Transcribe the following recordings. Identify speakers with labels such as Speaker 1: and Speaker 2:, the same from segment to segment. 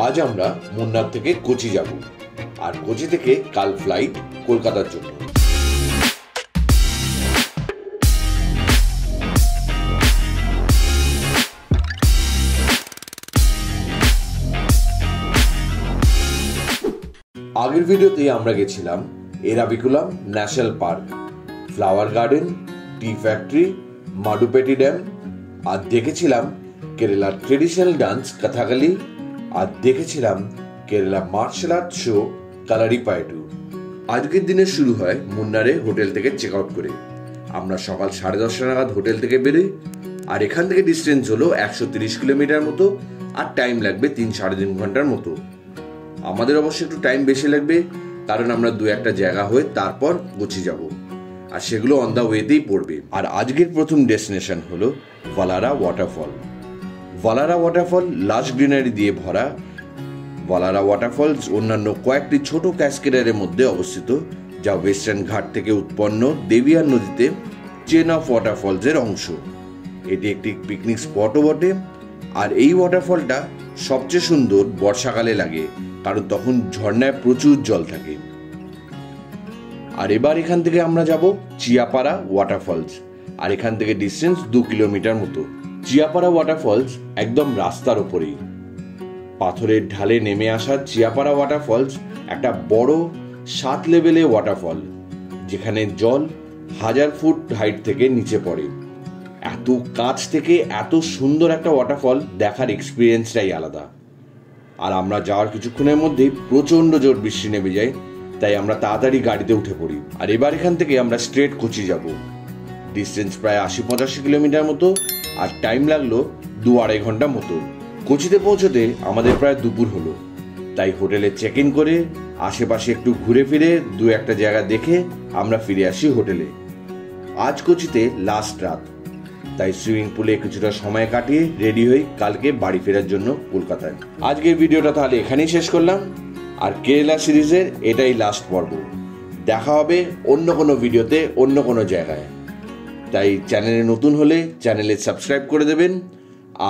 Speaker 1: আজ আমরা মুন্নার থেকে কোচি যাব, আর কোচি থেকে কাল ফ্লাইট কলকাতার জন্য। আগের ভিডিওতে আমরা গেছিলাম Eravikulam national park, flower garden, tea factory, Mattupetty dam, আর দেখেছিলাম কেরালার ট্রেডিশনাল ডান্স কথাকলি, আর দেখেছিলাম Kerala martial art show Kalaripayattu. আজকের দিনে শুরু হয় মুন্নারে হোটেল থেকে চেক আউট করে। আমরা সকাল 10:30 নাগাদ হোটেল থেকে বেরোই, আর এখান থেকে ডিস্টেন্স হলো 130 কিলোমিটার মতো, আর টাইম লাগবে 3-3.5 ঘন্টার মতো। আমাদের অবশ্য একটু টাইম বেশি লাগবে, কারণ আমরা 2-1টা জায়গা হয়ে তারপর কোচি যাব, আর সেগুলো অন দ্য ওয়েতেই পড়বে। আর আজকের প্রথম ডেস্টিনেশন হলো ভালারা ওয়াটারফল। ভালারা ওয়াটারফল লাশ গ্রিনারি দিয়ে ভরা। ভালারা ওয়াটারফলস অন্যান্য কয়েকটি ছোট ক্যাসকেডের মধ্যে অবস্থিত, যা ওয়েস্টার্ন ঘাট থেকে উৎপন্ন দেবিয়ার নদীতে চেন অফ ওয়াটারফলসের অংশ। এটি একটি পিকনিক স্পটও বটে, আর এই ওয়াটারফলটা সবচেয়ে সুন্দর বর্ষাকালে লাগে, কারণ তখন ঝর্ণায় প্রচুর জল থাকে। আর এবার এখান থেকে আমরা যাব চিয়াপাড়া ওয়াটারফলস, আর এখান থেকে ডিস্টেন্স 2 কিলোমিটার মতো। চিয়াপাড়া ওয়াটারফলস একদম রাস্তার ওপরেই। পাথরের ঢালে নেমে আসা চিয়াপাড়া ওয়াটারফলস একটা বড় 7 লেভেলে ওয়াটারফল, যেখানে জল 1000 ফুট হাইট থেকে নিচে পড়ে। এত কাছ থেকে এত সুন্দর একটা ওয়াটারফল দেখার এক্সপিরিয়েন্সটাই আলাদা। আর আমরা যাওয়ার কিছুক্ষণের মধ্যেই প্রচন্ড জোর বৃষ্টি নেমে যায়, তাই আমরা তাড়াতাড়ি গাড়িতে উঠে পড়ি। আর এবার এখান থেকে আমরা স্ট্রেট কোচি যাব। ডিস্টেন্স প্রায় 80-85 কিলোমিটার মতো, আর টাইম লাগলো 2-2.5 ঘন্টা মতো। কোচিতে পৌঁছতে আমাদের প্রায় দুপুর হলো, তাই হোটেলে চেক ইন করে আশেপাশে একটু ঘুরে ফিরে 2-1টা জায়গা দেখে আমরা ফিরে আসি হোটেলে। আজ কোচিতে লাস্ট রাত, তাই সুইমিং পুলে কিছুটা সময় কাটিয়ে রেডি হই কালকে বাড়ি ফেরার জন্য কলকাতায়। আজকের ভিডিওটা তাহলে এখানেই শেষ করলাম, আর কেরালা সিরিজের এটাই লাস্ট পর্ব। দেখা হবে অন্য কোনো ভিডিওতে অন্য কোনো জায়গায়। তাই চ্যানেলে নতুন হলে চ্যানেলে সাবস্ক্রাইব করে দেবেন,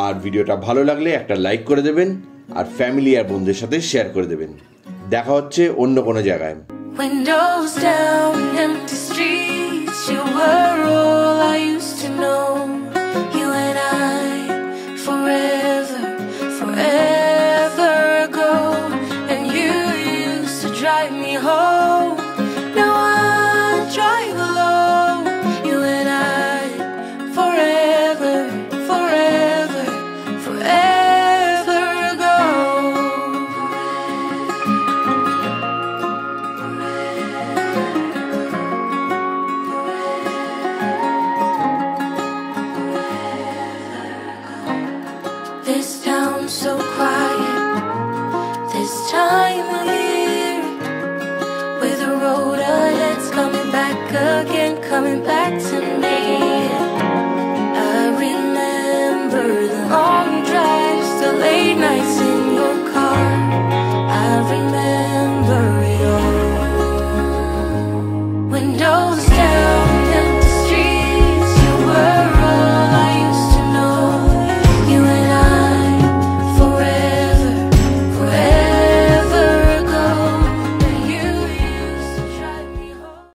Speaker 1: আর ভিডিওটা ভালো লাগলে একটা লাইক করে দেবেন, আর ফ্যামিলি আর বন্ধুদের সাথে শেয়ার করে দেবেন। দেখা হচ্ছে অন্য কোনো জায়গায়।
Speaker 2: Windows down, empty streets, you were all I used to know. You and I, forever, forever ago. And you used to drive me home. Now I drive alone. You and I, forever, forever, forever ago. This town so quiet.